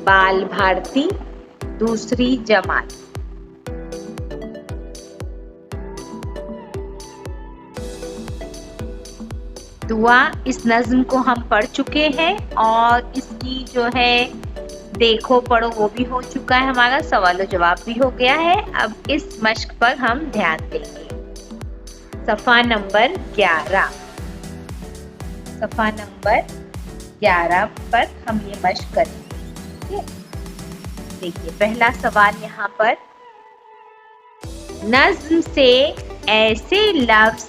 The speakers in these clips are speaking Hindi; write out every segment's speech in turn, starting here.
बाल भारती दूसरी जमात। दुआ इस नज्म को हम पढ़ चुके हैं और इसकी जो है देखो पढ़ो वो भी हो चुका है, हमारा सवाल और जवाब भी हो गया है। अब इस मश्क पर हम ध्यान देंगे। सफ़ा नंबर 11, सफ़ा नंबर 11 पर हम ये मश्क करेंगे। देखिए पहला सवाल यहाँ पर, नज्म से ऐसे लफ्ज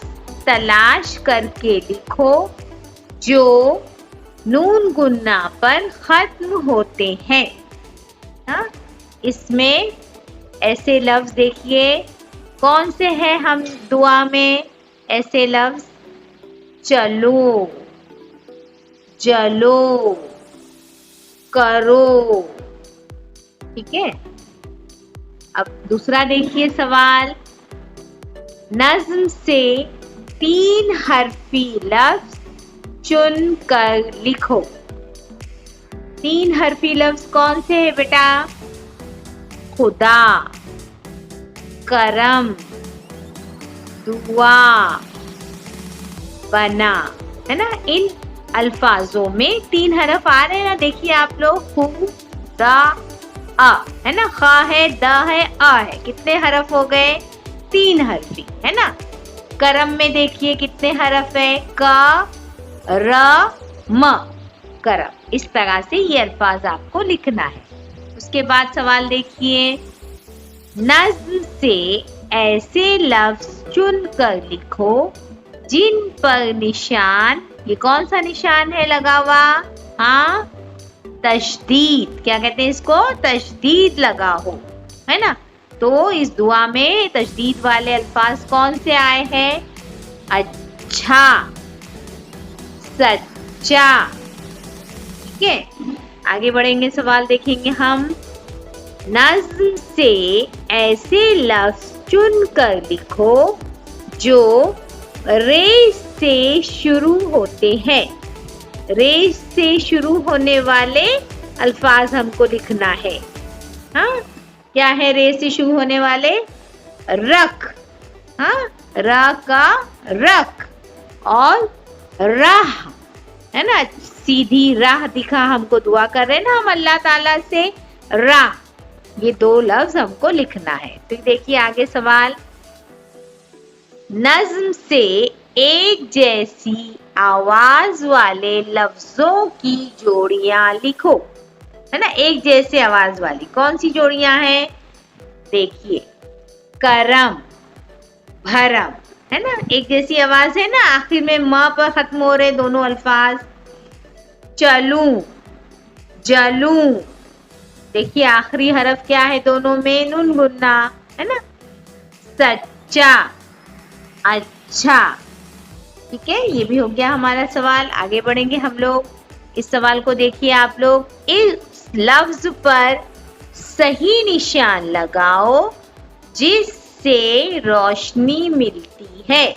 तलाश करके लिखो जो नून गुन्ना पर खत्म होते हैं। हाँ, इसमें ऐसे लफ्ज देखिए कौन से हैं हम दुआ में ऐसे लफ्ज, चलो, जलो, करो। ठीक है, अब दूसरा देखिए सवाल, नज्म से 3 हरफी लफ्ज चुन कर लिखो। 3 हरफी लफ्ज कौन से है बेटा? खुदा, करम, दुआ, बना, है ना। इन अल्फाजों में 3 हरफ आ रहे हैं ना, देखिए आप लोग, खुदा, आ, है ना, खा है, दा है, आ है, कितने हरफ हो गए? 3 हरफी, है ना। करम में देखिए कितने हरफ है? का, र, म, करम। इस तरह से ये अल्फाज आपको लिखना है। उसके बाद सवाल देखिए, नज्म से ऐसे लफ्ज चुन कर लिखो जिन पर निशान, ये कौन सा निशान है लगा हुआ? हाँ, तशदीद, क्या कहते हैं इसको? तशदीद लगा हो, है ना। तो इस दुआ में तशदीद वाले अल्फाज कौन से आए हैं? अच्छा, सच्चा। ठीक है, आगे बढ़ेंगे, सवाल देखेंगे हम, नज्म से ऐसे लफ्ज चुन कर लिखो जो रेश से शुरू होते हैं। रेश से शुरू होने वाले अल्फाज हमको लिखना है। हाँ, क्या है रेश से शुरू होने वाले? रख, हाँ, रा का रख, और राह, है ना, सीधी राह दिखा हमको, दुआ कर रहे हैं ना हम अल्लाह ताला से, राह, ये 2 लफ्ज हमको लिखना है। तो देखिए आगे सवाल, नज्म से एक जैसी आवाज वाले लफ्जों की जोड़ियां लिखो, है ना। एक जैसे आवाज वाली कौन सी जोड़ियां हैं? देखिए, करम, भरम, है ना, एक जैसी आवाज है ना, आखिर में म पर खत्म हो रहे दोनों अल्फाज। चलूं, जलूं, देखिए आखिरी हरफ क्या है दोनों में? नून गुन्ना, है ना। सच्चा, अच्छा। ठीक है, ये भी हो गया हमारा सवाल। आगे बढ़ेंगे हम लोग। इस सवाल को देखिए आप लोग, इस लफ्ज पर सही निशान लगाओ जिससे रोशनी मिलती है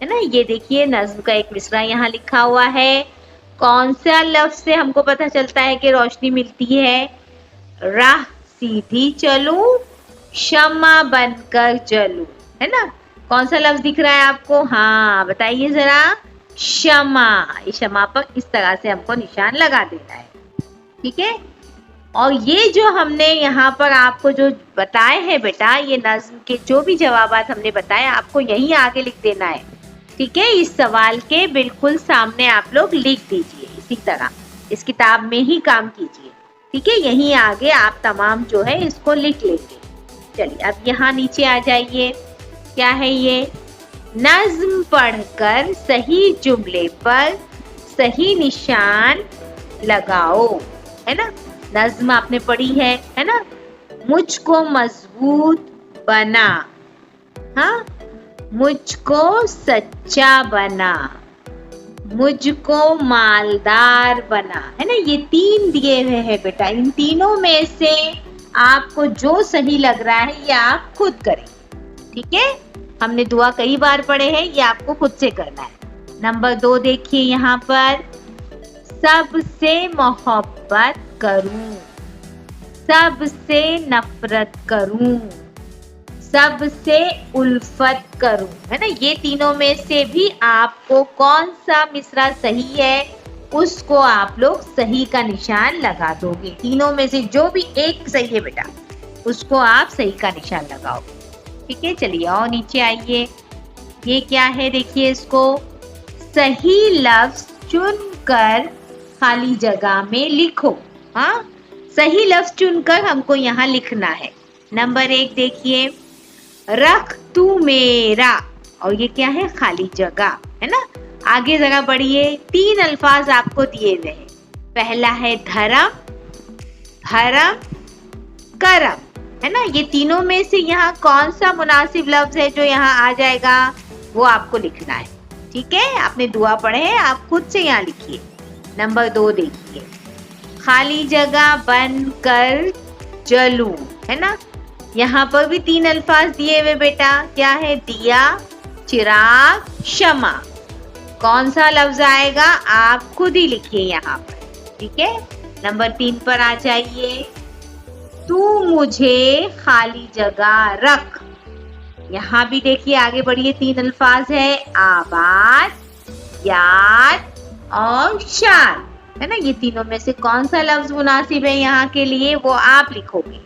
ना। ये देखिए नज्म का एक मिसरा यहाँ लिखा हुआ है। कौन सा लफ्ज से हमको पता चलता है कि रोशनी मिलती है? राह सीधी चलूं, शम्मा बनकर जलूं, है ना। कौन सा लफ्ज दिख रहा है आपको? हाँ, बताइए जरा। शमा। इस शमा पर इस तरह से हमको निशान लगा देना है। ठीक है, और ये जो हमने यहाँ पर आपको जो बताए हैं बेटा, ये नज्म के जो भी जवाबात हमने बताए आपको यहीं आगे लिख देना है। ठीक है, इस सवाल के बिल्कुल सामने आप लोग लिख दीजिए, इसी तरह इस किताब में ही काम कीजिए। ठीक है, यहीं आगे आप तमाम जो है इसको लिख लेंगे। चलिए अब यहाँ नीचे आ जाइए। क्या है ये? नज्म पढ़कर सही जुमले पर सही निशान लगाओ, है ना। नज्म आपने पढ़ी है ना। मुझको मजबूत बना, हाँ, मुझको सच्चा बना, मुझको मालदार बना, है ना। ये 3 दिए हुए हैं बेटा। इन तीनों में से आपको जो सही लग रहा है ये आप खुद करें। ठीक है, हमने दुआ कई बार पढ़े हैं, ये आपको खुद से करना है। नंबर 2 देखिए यहाँ पर, सबसे मोहब्बत करूं, सबसे नफरत करूं, सबसे उल्फत करूं, है ना। ये तीनों में से भी आपको कौन सा मिसरा सही है उसको आप लोग सही का निशान लगा दोगे। तीनों में से जो भी एक सही है बेटा उसको आप सही का निशान लगाओगे। ठीक है, चलिए और नीचे आइए। ये क्या है देखिए इसको। सही लफ्ज चुनकर खाली जगह में लिखो। हाँ, सही लफ्ज चुनकर हमको यहाँ लिखना है। नंबर 1 देखिए, रख तू मेरा, और ये क्या है, खाली जगह, है ना। आगे जरा बढ़िए, 3 अल्फाज आपको दिए हुए हैं। पहला है धर्म, धर्म, करम, है ना। ये तीनों में से यहाँ कौन सा मुनासिब लफ्ज है जो यहाँ आ जाएगा वो आपको लिखना है। ठीक है, आपने दुआ पढ़े हैं, आप खुद से यहाँ लिखिए। नंबर 2 देखिए, खाली जगह बन कर जलूं, है ना। यहाँ पर भी 3 अल्फाज दिए हुए बेटा, क्या है, दिया, चिराग, शमा। कौन सा लफ्ज आएगा आप खुद ही लिखिए यहाँ पर। ठीक है, नंबर 3 पर आ जाइए। तू मुझे खाली जगह रख। यहाँ भी देखिए, आगे बढ़िए, 3 अल्फाज है, आबाद, याद और शान, है ना। ये तीनों में से कौन सा लफ्ज मुनासिब है यहाँ के लिए वो आप लिखोगे।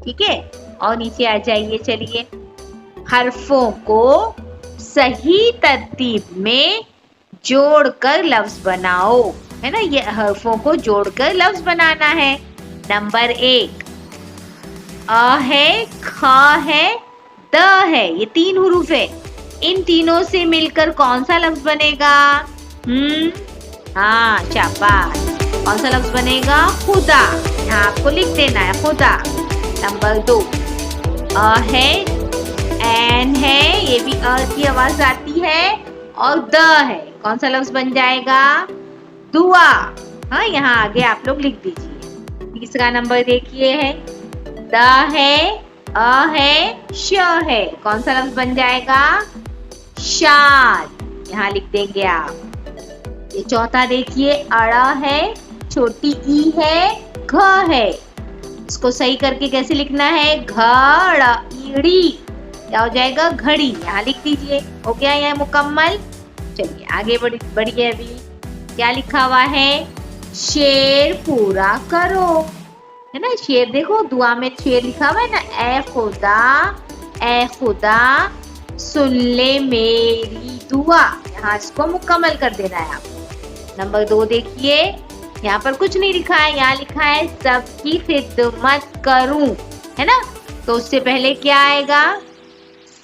ठीक है, और नीचे आ जाइए। चलिए, हर्फों को सही तरतीब में जोड़कर लफ्ज बनाओ, है ना। ये हर्फों को जोड़कर लफ्ज बनाना है। नंबर 1 अ है, ख है, द है, ये 3 हुरूफ है। इन तीनों से मिलकर कौन सा लफ्ज बनेगा? हाँ, शाबाश। कौन सा लफ्ज बनेगा? खुदा। यहाँ आपको लिख देना है, खुदा। नंबर 2 अ है, एन है, ये भी अ की आवाज आती है, और द है। कौन सा लफ्ज बन जाएगा? दुआ। हाँ, यहाँ आगे आप लोग लिख दीजिए। तीसरा नंबर देखिए है, द है, अ है, श है। कौन सा लफ्ज बन जाएगा? शाद। यहाँ लिख देंगे आप। ये चौथा देखिए, अड़ा है, छोटी ई है, घ है। इसको सही करके कैसे लिखना है? घड़ ईड़ी, क्या हो जाएगा? घड़ी। यहाँ लिख दीजिए। हो गया यह मुकम्मल। चलिए आगे बढ़िए। अभी क्या लिखा हुआ है? शेर पूरा करो, है ना। शेर देखो, दुआ में शेर लिखा हुआ है ना, ए खुदा सुन ले मेरी दुआ। यहाँ इसको मुकम्मल कर देना है आपको। नंबर 2 देखिए, यहाँ पर कुछ नहीं लिखा है, यहाँ लिखा है सबकी खिदमत करूं, है ना। तो उससे पहले क्या आएगा?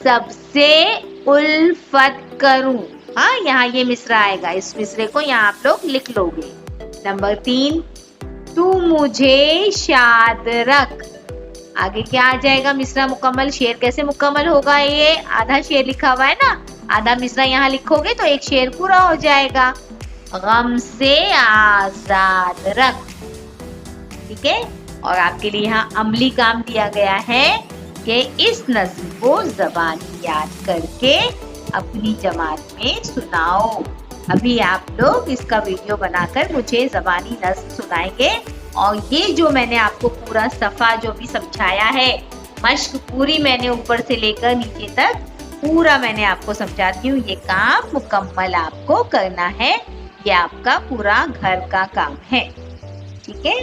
सबसे उल्फत करूं। हाँ, यहाँ ये मिसरा आएगा। इस मिसरे को यहाँ आप लोग लिख लोगे। नंबर 3 तू मुझे शाद रख। आगे क्या आ जाएगा? मिसरा मुकम्मल। शेर कैसे मुकम्मल होगा? ये आधा शेर लिखा हुआ है ना, आधा मिसरा यहाँ लिखोगे तो एक शेर पूरा हो जाएगा। गम से आजाद रख। ठीक है, और आपके लिए यहाँ अमली काम दिया गया है कि इस नज़्म को ज़बानी याद करके अपनी जमात में सुनाओ। अभी आप लोग इसका वीडियो बनाकर मुझे ज़बानी नज़्म सुनाएंगे, और ये जो मैंने आपको पूरा सफ़ा जो भी समझाया है, मश्क पूरी मैंने ऊपर से लेकर नीचे तक पूरा मैंने आपको समझाती हूँ। ये काम मुकम्मल आपको करना है, ये आपका पूरा घर का काम है। ठीक है।